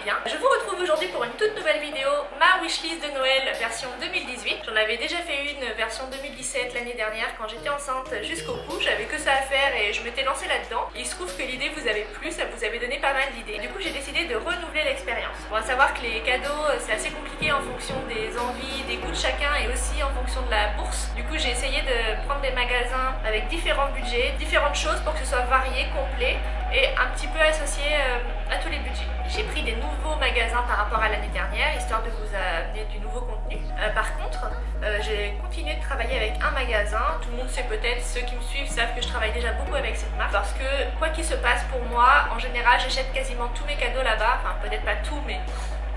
bien. Je vous retrouve aujourd'hui pour une toute nouvelle vidéo, ma wishlist de Noël version 2018. J'en avais déjà fait une version 2017 l'année dernière quand j'étais enceinte jusqu'au cou. J'avais que ça à faire et je m'étais lancée là-dedans. Il se trouve que l'idée vous avait plu, ça vous avait donné pas mal d'idées. Du coup j'ai décidé de renouveler l'expérience. Bon, à savoir que les cadeaux c'est assez compliqué en fonction des envies, des goûts de chacun et aussi en fonction de la bourse. Du coup j'ai essayé de prendre des magasins avec différents budgets, différentes choses pour que ce soit varié, complet et un petit peu associé à tous les budgets. J'ai pris des nouveaux magasins par rapport à l'année dernière, histoire de vous amener du nouveau contenu. Par contre, j'ai continué de travailler avec un magasin. Tout le monde sait peut-être, ceux qui me suivent savent que je travaille déjà beaucoup avec cette marque. Parce que quoi qu'il se passe pour moi, en général j'achète quasiment tous mes cadeaux là-bas. Enfin peut-être pas tout, mais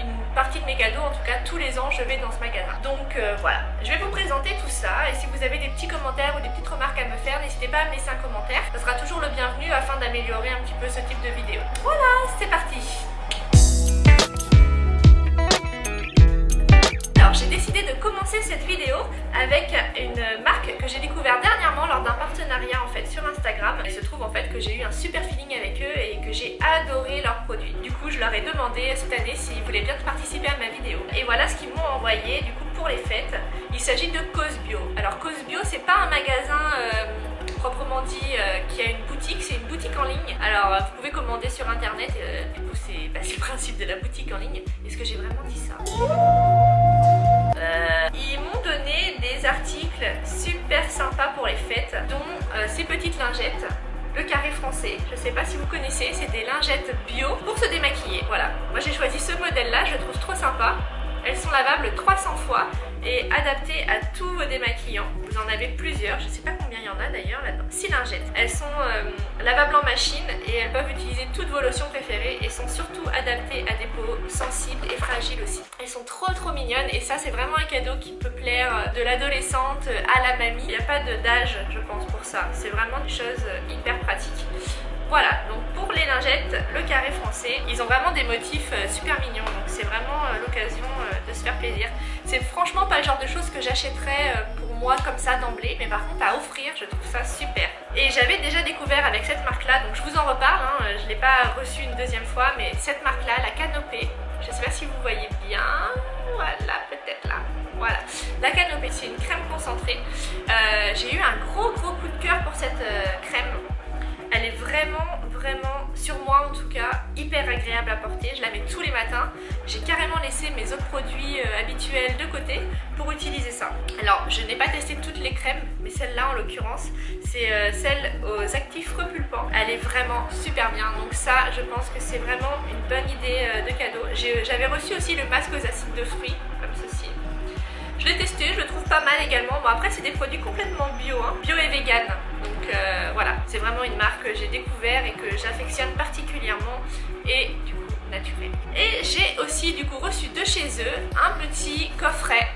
une partie de mes cadeaux, en tout cas tous les ans je vais dans ce magasin. Donc voilà, je vais vous présenter tout ça et si vous avez des petits commentaires ou des petites remarques à me faire, n'hésitez pas à me laisser un commentaire. Ça sera toujours le bienvenu afin d'améliorer un petit peu ce type de vidéo. Voilà, c'est parti. Alors j'ai décidé de commencer cette vidéo avec une marque que j'ai découvert dernièrement lors d'un partenariat en fait sur Instagram. Il se trouve en fait que j'ai eu un super feeling avec eux et que j'ai adoré leurs produits. Du coup je leur ai demandé cette année s'ils voulaient bien participer à ma vidéo. Et voilà ce qu'ils m'ont envoyé du coup pour les fêtes. Il s'agit de Cosbio. Alors Cosbio c'est pas un magasin proprement dit qui a une boutique, c'est une boutique en ligne. Alors vous pouvez commander sur internet, du coup c'est le principe de la boutique en ligne. Est-ce que j'ai vraiment dit ça? Ils m'ont donné des articles super sympas pour les fêtes, dont ces petites lingettes, le carré français. Je sais pas si vous connaissez, c'est des lingettes bio pour se démaquiller. Voilà, moi j'ai choisi ce modèle là, je le trouve trop sympa. Elles sont lavables 300 fois et adaptées à tous vos démaquillants. Vous en avez plusieurs, je sais pas combien il y en a d'ailleurs là-dedans. 6 lingettes. Elles sont lavables en machine et elles peuvent utiliser toutes vos lotions préférées et sont surtout adaptées à des peaux sensibles et fragiles aussi. Elles sont trop mignonnes et ça c'est vraiment un cadeau qui peut plaire de l'adolescente à la mamie. Il n'y a pas d'âge je pense pour ça, c'est vraiment une chose hyper pratique. Voilà, donc pour les lingettes, le carré français, ils ont vraiment des motifs super mignons, donc c'est vraiment l'occasion de se faire plaisir. C'est franchement pas le genre de choses que j'achèterais pour moi comme ça d'emblée, mais par contre à offrir, je trouve ça super. Et j'avais déjà découvert avec cette marque-là, donc je vous en reparle, hein, je ne l'ai pas reçue une deuxième fois, mais cette marque-là, la Canopée, je sais pas si vous voyez bien, voilà, peut-être là. Voilà, la Canopée, c'est une crème concentrée. J'ai eu un gros coup de cœur pour cette crème. Elle est vraiment, sur moi en tout cas, hyper agréable à porter. Je la mets tous les matins. J'ai carrément laissé mes autres produits habituels de côté pour utiliser ça. Alors, je n'ai pas testé toutes les crèmes, mais celle-là en l'occurrence, c'est celle aux actifs repulpants. Elle est vraiment super bien. Donc ça, je pense que c'est vraiment une bonne idée de cadeau. J'avais reçu aussi le masque aux acides de fruits, comme ceci. Je l'ai testé, je le trouve pas mal également. Bon après c'est des produits complètement bio, hein, bio et vegan. Donc voilà, c'est vraiment une marque que j'ai découvert et que j'affectionne particulièrement et du coup naturel. Et j'ai aussi du coup reçu de chez eux un petit coffret,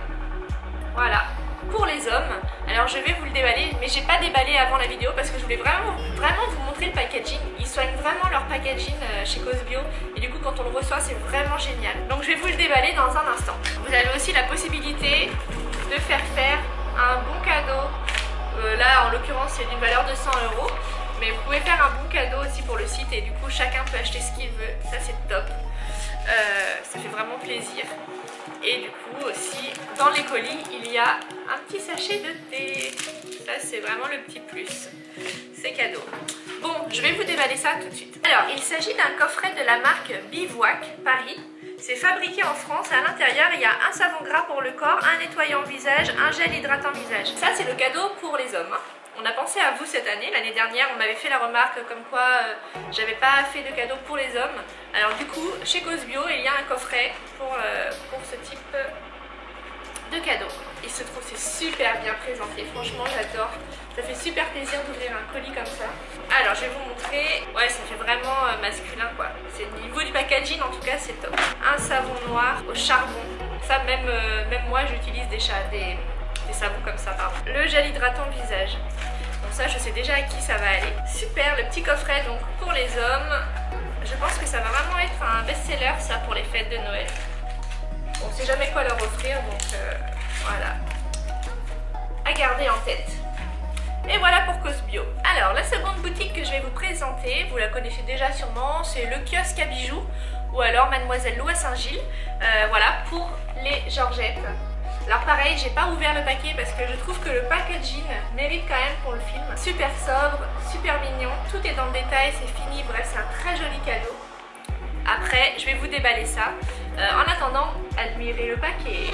voilà, pour les hommes. Alors je vais vous le déballer, mais j'ai pas déballé avant la vidéo parce que je voulais vraiment vous montrer le packaging. Ils soignent vraiment leur packaging chez Cosbio et du coup quand on le reçoit c'est vraiment génial. Donc je vais vous le déballer dans un instant. Vous avez aussi la possibilité de faire un bon cadeau. Là en l'occurrence c'est d'une valeur de 100 €, mais vous pouvez faire un bon cadeau aussi pour le site et du coup chacun peut acheter ce qu'il veut. Ça c'est top. Ça fait vraiment plaisir. Et du coup aussi dans les colis il y a un petit sachet de thé. Ça c'est vraiment le petit plus. C'est cadeau. Bon, je vais vous déballer ça tout de suite. Alors il s'agit d'un coffret de la marque Bivouac Paris. C'est fabriqué en France. À l'intérieur il y a un savon gras pour le corps, un nettoyant visage, un gel hydratant visage. Ça c'est le cadeau pour les hommes. On a pensé à vous cette année. L'année dernière on m'avait fait la remarque comme quoi j'avais pas fait de cadeau pour les hommes. Alors du coup chez Cosbio il y a un coffret pour ce type de cadeau. Il se trouve c'est super bien présenté, franchement j'adore. Ça fait super plaisir d'ouvrir un colis comme ça. Alors je vais vous montrer, ouais ça fait vraiment masculin quoi. C'est au niveau du packaging en tout cas c'est top. Un savon noir au charbon. Ça même moi j'utilise des savons comme ça pardon. Le gel hydratant visage. Donc ça je sais déjà à qui ça va aller. Super, le petit coffret donc pour les hommes. Je pense que ça va vraiment être un best-seller ça pour les fêtes de Noël. On sait jamais quoi leur offrir donc voilà. À garder en tête. Et voilà pour Cosbio. Alors la seconde boutique que je vais vous présenter, vous la connaissez déjà sûrement, c'est le kiosque à bijoux ou alors Mademoiselle Lou à Saint-Gilles. Voilà pour les Georgettes. Alors pareil, j'ai pas ouvert le paquet parce que je trouve que le packaging mérite quand même pour le film. Super sobre, super mignon, tout est dans le détail, c'est fini, bref c'est un très joli cadeau. Après je vais vous déballer ça. En attendant, admirez le paquet.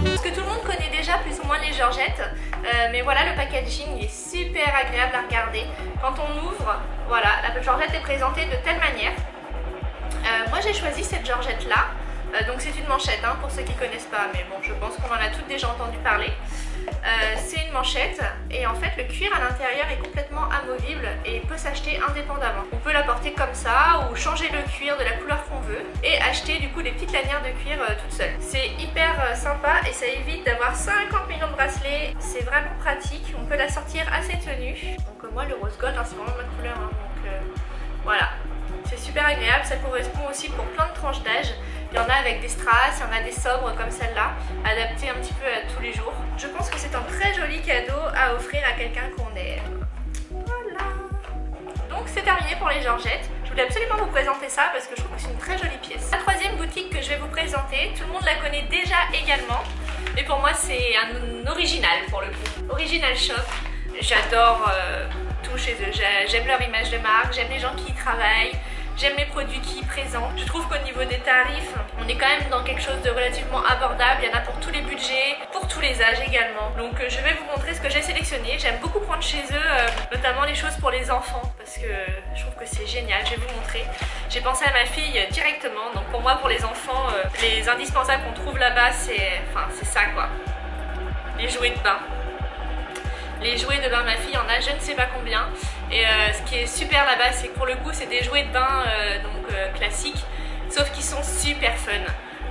Parce que tout le monde connaît déjà plus ou moins les Georgettes, mais voilà, le packaging est super agréable à regarder. Quand on ouvre, voilà, la Georgette est présentée de telle manière. Moi j'ai choisi cette Georgette là. Donc c'est une manchette hein, pour ceux qui ne connaissent pas, mais bon je pense qu'on en a toutes déjà entendu parler. C'est une manchette et en fait le cuir à l'intérieur est complètement amovible et peut s'acheter indépendamment. On peut la porter comme ça ou changer le cuir de la couleur qu'on veut et acheter du coup des petites lanières de cuir toute seule. C'est hyper sympa et ça évite d'avoir 50 millions de bracelets, c'est vraiment pratique, on peut la sortir à ses tenues. Donc moi le rose gold hein, c'est vraiment ma couleur hein, donc voilà. C'est super agréable, ça correspond aussi pour plein de tranches d'âge. Il y en a avec des strass, il y en a des sobres comme celle-là, adaptées un petit peu à tous les jours. Je pense que c'est un très joli cadeau à offrir à quelqu'un qu'on aime. Voilà. Donc c'est terminé pour les Georgettes. Je voulais absolument vous présenter ça parce que je trouve que c'est une très jolie pièce. La troisième boutique que je vais vous présenter, tout le monde la connaît déjà également. Mais pour moi c'est un original pour le coup. Original Shop. J'adore tout chez eux. J'aime leur image de marque, j'aime les gens qui y travaillent. J'aime les produits qui y présentent. Je trouve qu'au niveau des tarifs, on est quand même dans quelque chose de relativement abordable. Il y en a pour tous les budgets, pour tous les âges également. Donc je vais vous montrer ce que j'ai sélectionné. J'aime beaucoup prendre chez eux, notamment les choses pour les enfants, parce que je trouve que c'est génial. Je vais vous montrer. J'ai pensé à ma fille directement. Donc pour moi, pour les enfants, les indispensables qu'on trouve là-bas, c'est ça quoi. Les jouets de bain. Les jouets de bain, ma fille en a je ne sais pas combien. Et ce qui est super là-bas, c'est que pour le coup, c'est des jouets de bain classiques, sauf qu'ils sont super fun.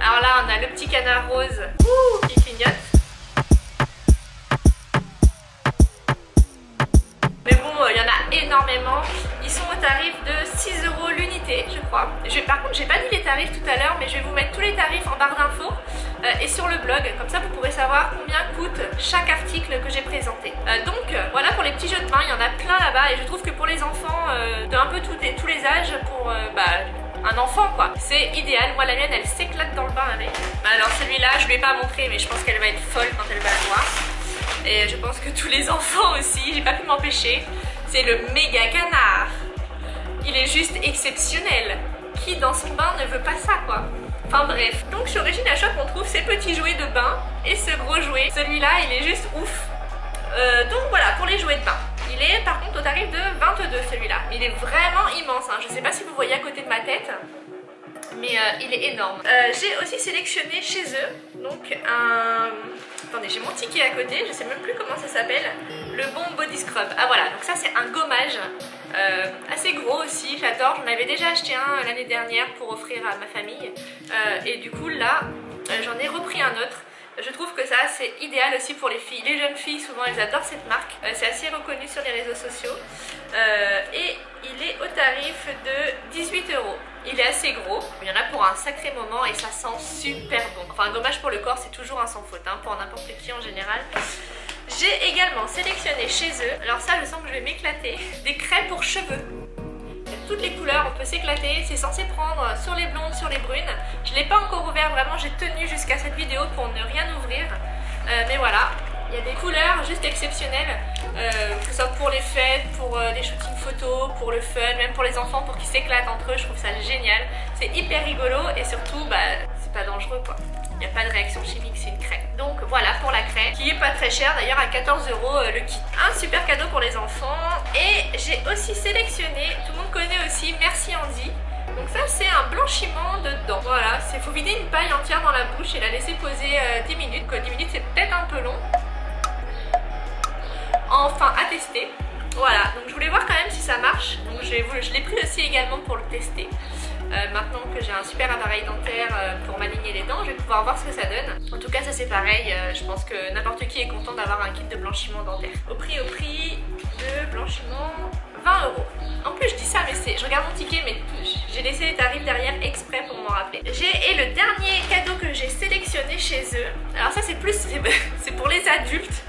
Alors là, on a le petit canard rose qui clignote. Mais bon, il y en a énormément. Ils sont au tarif de 6 € l'unité, je crois. Par contre, j'ai pas dit les tarifs tout à l'heure, mais je vais vous mettre tous les tarifs en barre d'infos et sur le blog. Comme ça, vous pourrez savoir combien coûte chaque article que j'ai présenté. Donc, voilà pour les petits jeux de bain. Il y en a plein là-bas et je trouve que pour les enfants de un peu tous les âges, pour un enfant quoi, c'est idéal. Moi, la mienne, elle s'éclate dans le bain avec. Alors celui-là, je ne vais pas montrer, mais je pense qu'elle va être folle quand elle va la voir. Et je pense que tous les enfants aussi, j'ai pas pu m'empêcher. C'est le méga canard. Il est juste exceptionnel. Qui dans son bain ne veut pas ça quoi? Enfin bref. Donc chez Origina Shop on trouve ces petits jouets de bain et ce gros jouet. Celui-là il est juste ouf. Donc voilà pour les jouets de bain. Il est par contre au tarif de 22 celui-là. Il est vraiment immense hein. Je sais pas si vous voyez à côté de ma tête, mais il est énorme. J'ai aussi sélectionné chez eux donc un... Attendez, j'ai mon ticket à côté, je sais même plus comment ça s'appelle. Le Bon Body Scrub. Ah voilà, donc ça c'est un gommage assez gros aussi, j'adore. J'en avais déjà acheté un l'année dernière pour offrir à ma famille. Et du coup là, j'en ai repris un autre. Je trouve que ça c'est idéal aussi pour les filles. Les jeunes filles souvent elles adorent cette marque. C'est assez reconnu sur les réseaux sociaux. Et il est au tarif de 18 €. Il est assez gros, il y en a pour un sacré moment et ça sent super bon. Enfin, un gommage pour le corps, c'est toujours un sans faute, hein, pour n'importe qui en général. J'ai également sélectionné chez eux, alors ça je sens que je vais m'éclater, des crèmes pour cheveux. Il y a toutes les couleurs, on peut s'éclater, c'est censé prendre sur les blondes, sur les brunes. Je ne l'ai pas encore ouvert, vraiment j'ai tenu jusqu'à cette vidéo pour ne rien ouvrir. Mais voilà. Il y a des couleurs juste exceptionnelles, que ce soit pour les fêtes, pour les shootings photos, pour le fun, même pour les enfants, pour qu'ils s'éclatent entre eux, je trouve ça génial. C'est hyper rigolo et surtout, c'est pas dangereux quoi. Il n'y a pas de réaction chimique, c'est une crème. Donc voilà pour la crème, qui est pas très chère d'ailleurs, à 14 € le kit. Un super cadeau pour les enfants. Et j'ai aussi sélectionné, tout le monde connaît aussi Merci Andy. Donc ça c'est un blanchiment de dents. Voilà, il faut vider une paille entière dans la bouche et la laisser poser 10 minutes. 10 minutes c'est peut-être un peu long. Enfin à tester. Voilà, donc je voulais voir quand même si ça marche. Donc je l'ai pris aussi également pour le tester. Maintenant que j'ai un super appareil dentaire pour m'aligner les dents, je vais pouvoir voir ce que ça donne. En tout cas ça c'est pareil, je pense que n'importe qui est content d'avoir un kit de blanchiment dentaire. Au prix de blanchiment 20 €. En plus je dis ça mais je regarde mon ticket mais j'ai laissé les tarifs derrière exprès pour m'en rappeler. Et le dernier cadeau que j'ai sélectionné chez eux, alors ça c'est pour les adultes.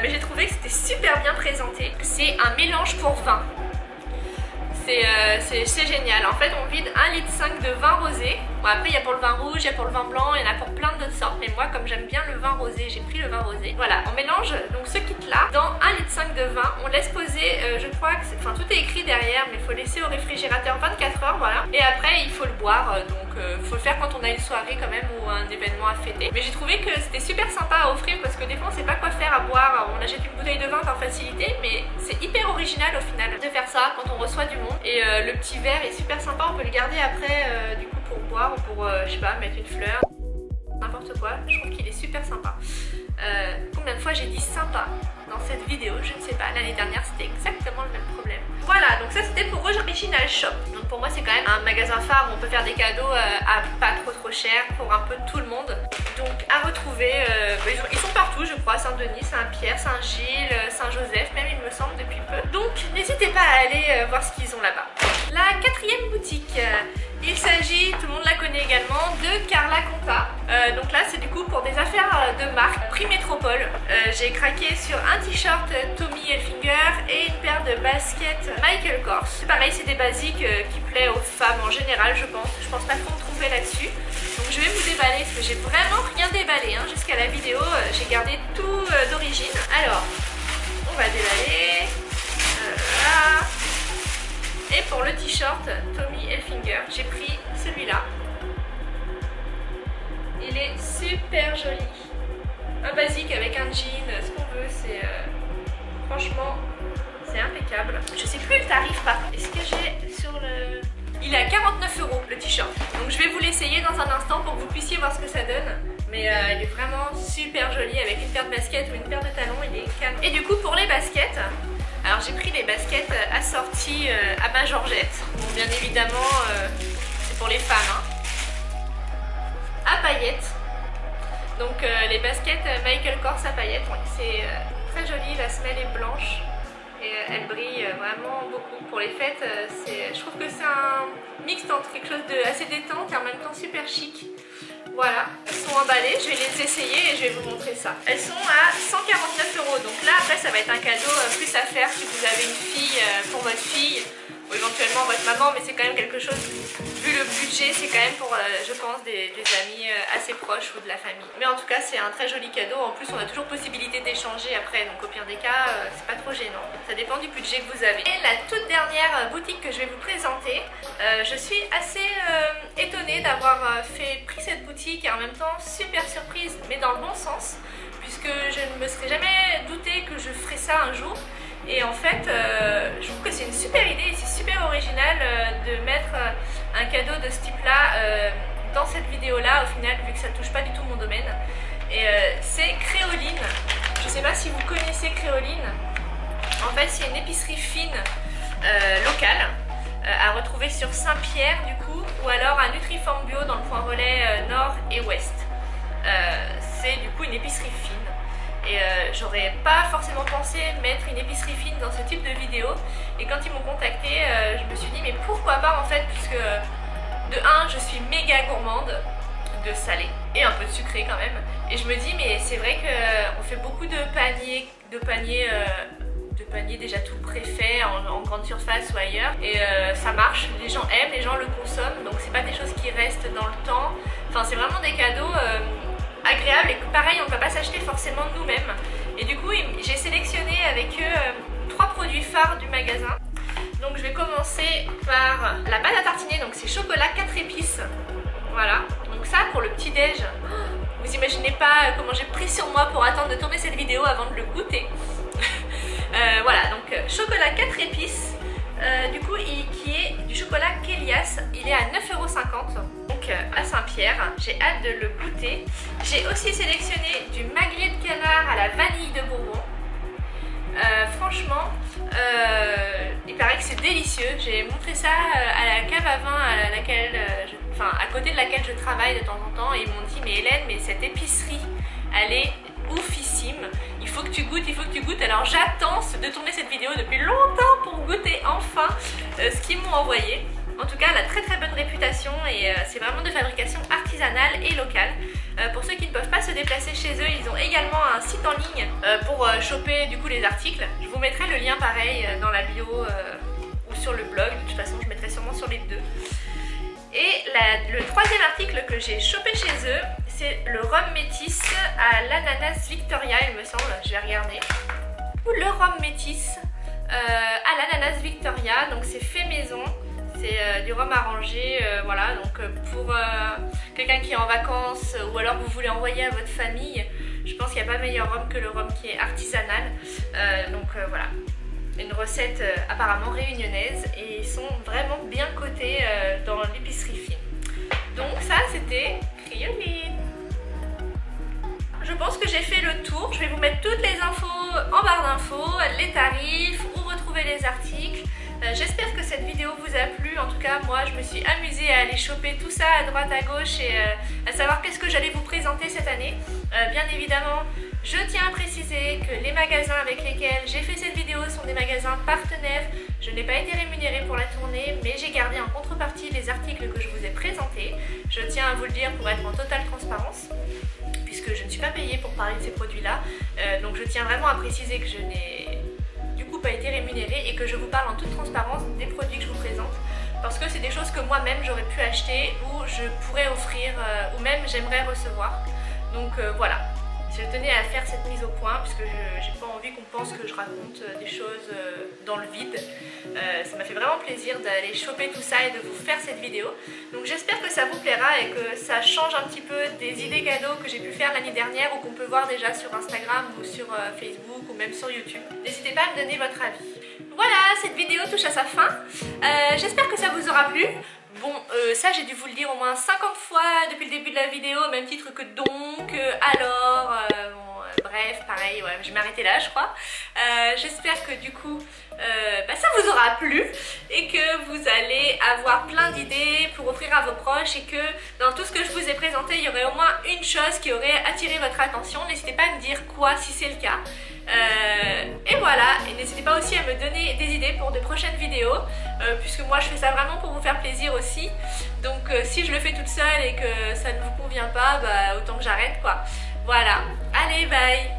mais j'ai trouvé que c'était super bien présenté. C'est un mélange pour vin. C'est génial. En fait, on vide 1,5 litre de vin rosé. Bon, après, il y a pour le vin rouge, il y a pour le vin blanc, il y en a pour plein d'autres sortes. Mais moi, comme j'aime bien le vin rosé, j'ai pris le vin rosé. Voilà, on mélange donc ce kit-là dans 1,5 litre de vin. On laisse poser, je crois que enfin, tout est écrit derrière, mais il faut laisser au réfrigérateur 24 heures, voilà. Et après, il faut le boire. Donc, faut le faire quand on a une soirée quand même ou un événement à fêter. Mais j'ai trouvé que c'était super sympa à offrir parce que des fois, on sait pas quoi faire à boire. On achète une bouteille de vin par facilité, mais c'est hyper original au final de faire ça quand on reçoit du monde. Et le petit verre est super sympa, on peut le garder après du coup pour boire ou pour je sais pas, mettre une fleur, n'importe quoi. Je trouve qu'il est super sympa. Combien de fois j'ai dit sympa dans cette vidéo, je ne sais pas. L'année dernière c'était exactement le même problème. Voilà, donc ça c'était pour Original Shop. Donc pour moi c'est quand même un magasin phare où on peut faire des cadeaux à pas trop cher pour un peu tout le monde. Donc à retrouver, ils sont partout je crois, Saint-Denis, Saint-Pierre, Saint-Gilles, Saint-Joseph même il me semble depuis peu. Donc n'hésitez pas à aller voir ce qu'ils ont là-bas. La quatrième boutique, il s'agit, tout le monde la connaît également, de Carla Conta. Donc là c'est du coup pour des affaires de marque, prix Métropole. J'ai craqué sur un t-shirt Tommy Hilfiger et une paire de baskets Michael Kors. Pareil, c'est des basiques qui plaisent aux femmes en général je pense. Je pense pas trop me tromper là-dessus. Donc je vais vous déballer parce que j'ai vraiment rien déballé hein. Jusqu'à la vidéo, j'ai gardé tout d'origine. Alors, on va déballer. Voilà. Et pour le t-shirt Tommy Hilfiger, j'ai pris celui-là. Il est super joli. Un basique avec un jean, ce qu'on veut, c'est franchement, c'est impeccable. Je sais plus le tarif par contre. Est-ce que j'ai sur le... Il est à 49 € le t-shirt. Donc je vais vous l'essayer dans un instant pour que vous puissiez voir ce que ça donne. Mais il est vraiment super joli avec une paire de baskets ou une paire de talons, il est canon. Et du coup pour les baskets, alors j'ai pris les baskets assorties à ma Georgette. Bon, bien évidemment c'est pour les femmes hein. À paillettes. Donc les baskets Michael Kors à paillettes, ouais, c'est très joli, la semelle est blanche et elle brille vraiment beaucoup. Pour les fêtes, je trouve que c'est un mixte entre quelque chose de assez détente et en même temps super chic. Voilà, elles sont emballées, je vais les essayer et je vais vous montrer ça. Elles sont à 149 €, donc là après ça va être un cadeau plus à faire si vous avez une fille pour votre fille ou éventuellement votre maman, mais c'est quand même quelque chose, vu le budget, c'est quand même pour je pense des amis assez proches ou de la famille. Mais en tout cas c'est un très joli cadeau, en plus on a toujours possibilité d'échanger après, donc au pire des cas c'est pas trop gênant. Ça dépend du budget que vous avez. Et la toute dernière boutique que je vais vous présenter, je suis assez étonnée d'avoir pris cette boutique et en même temps super surprise, mais dans le bon sens, puisque je ne me serais jamais douté que je ferais ça un jour. Et en fait, je trouve que c'est une super idée et c'est super original de mettre un cadeau de ce type-là dans cette vidéo-là, au final, vu que ça ne touche pas du tout mon domaine. Et c'est Créoline. Je ne sais pas si vous connaissez Créoline. En fait, c'est une épicerie fine locale à retrouver sur Saint-Pierre, du coup, ou alors à Nutriform Bio dans le point relais nord et ouest. C'est du coup une épicerie fine. Et j'aurais pas forcément pensé mettre une épicerie fine dans ce type de vidéo. Et quand ils m'ont contacté, je me suis dit mais pourquoi pas en fait, puisque de 1 je suis méga gourmande de salé et un peu de sucré quand même. Et je me dis mais c'est vrai qu'on fait beaucoup de paniers déjà tout préfaits en grande surface ou ailleurs. Et ça marche, les gens aiment, les gens le consomment. Donc c'est pas des choses qui restent dans le temps. Enfin c'est vraiment des cadeaux agréable et que pareil on ne va pas s'acheter forcément nous-mêmes. Et du coup j'ai sélectionné avec eux 3 produits phares du magasin. Donc je vais commencer par la pâte à tartiner, donc c'est chocolat 4 épices. Voilà, donc ça pour le petit déj, vous imaginez pas comment j'ai pris sur moi pour attendre de tourner cette vidéo avant de le goûter. Voilà, donc chocolat 4 épices, du coup qui est du chocolat Kélias, il est à 9,50 €. À Saint-Pierre, j'ai hâte de le goûter. J'ai aussi sélectionné du magrier de canard à la vanille de Bourbon. Franchement, il paraît que c'est délicieux. J'ai montré ça à la cave à vin à côté de laquelle je travaille de temps en temps et ils m'ont dit mais Hélène, mais cette épicerie elle est oufissime, il faut que tu goûtes, il faut que tu goûtes. Alors j'attends de tourner cette vidéo depuis longtemps pour goûter enfin ce qu'ils m'ont envoyé. En tout cas, elle a très bonne réputation et c'est vraiment de fabrication artisanale et locale. Pour ceux qui ne peuvent pas se déplacer chez eux, ils ont également un site en ligne pour choper du coup les articles. Je vous mettrai le lien pareil dans la bio ou sur le blog. De toute façon, je mettrai sûrement sur les deux. Et le troisième article que j'ai chopé chez eux, c'est le rhum métis à l'ananas Victoria, il me semble. Je vais regarder. Ou le rhum métis à l'ananas Victoria, donc c'est fait maison. C'est du rhum arrangé, voilà, donc pour quelqu'un qui est en vacances ou alors vous voulez envoyer à votre famille, je pense qu'il n'y a pas meilleur rhum que le rhum qui est artisanal. Voilà, une recette apparemment réunionnaise et ils sont vraiment bien cotés dans l'épicerie fine. Donc ça c'était Cryoline. Je pense que j'ai fait le tour, je vais vous mettre toutes les infos en barre d'infos, les tarifs, où retrouver les articles. J'espère que cette vidéo vous a plu, en tout cas moi je me suis amusée à aller choper tout ça à droite à gauche et à savoir qu'est-ce que j'allais vous présenter cette année. Bien évidemment, je tiens à préciser que les magasins avec lesquels j'ai fait cette vidéo sont des magasins partenaires. Je n'ai pas été rémunérée pour la tournée, mais j'ai gardé en contrepartie les articles que je vous ai présentés. Je tiens à vous le dire pour être en totale transparence, puisque je ne suis pas payée pour parler de ces produits-là. Donc je tiens vraiment à préciser que je n'ai pas été rémunérée et que je vous parle en toute transparence des produits que je vous présente parce que c'est des choses que moi-même j'aurais pu acheter ou je pourrais offrir ou même j'aimerais recevoir. Donc voilà, je tenais à faire cette mise au point puisque j'ai pas envie qu'on pense que je raconte des choses dans le vide. Ça m'a fait vraiment plaisir d'aller choper tout ça et de vous faire cette vidéo. Donc j'espère que ça vous plaira et que ça change un petit peu des idées cadeaux que j'ai pu faire l'année dernière ou qu'on peut voir déjà sur Instagram ou sur Facebook ou même sur YouTube. N'hésitez pas à me donner votre avis. Voilà, cette vidéo touche à sa fin. J'espère que ça vous aura plu. Bon, ça j'ai dû vous le dire au moins 50 fois depuis le début de la vidéo, au même titre que donc, alors, bref, pareil, ouais, je vais m'arrêter là je crois. J'espère que du coup ça vous aura plu et que vous allez avoir plein d'idées pour offrir à vos proches et que dans tout ce que je vous ai présenté, il y aurait au moins une chose qui aurait attiré votre attention. N'hésitez pas à me dire quoi si c'est le cas. Et voilà, et n'hésitez pas aussi à me donner des idées pour de prochaines vidéos puisque moi je fais ça vraiment pour vous faire plaisir aussi. Donc si je le fais toute seule et que ça ne vous convient pas, bah autant que j'arrête quoi. Voilà, allez bye.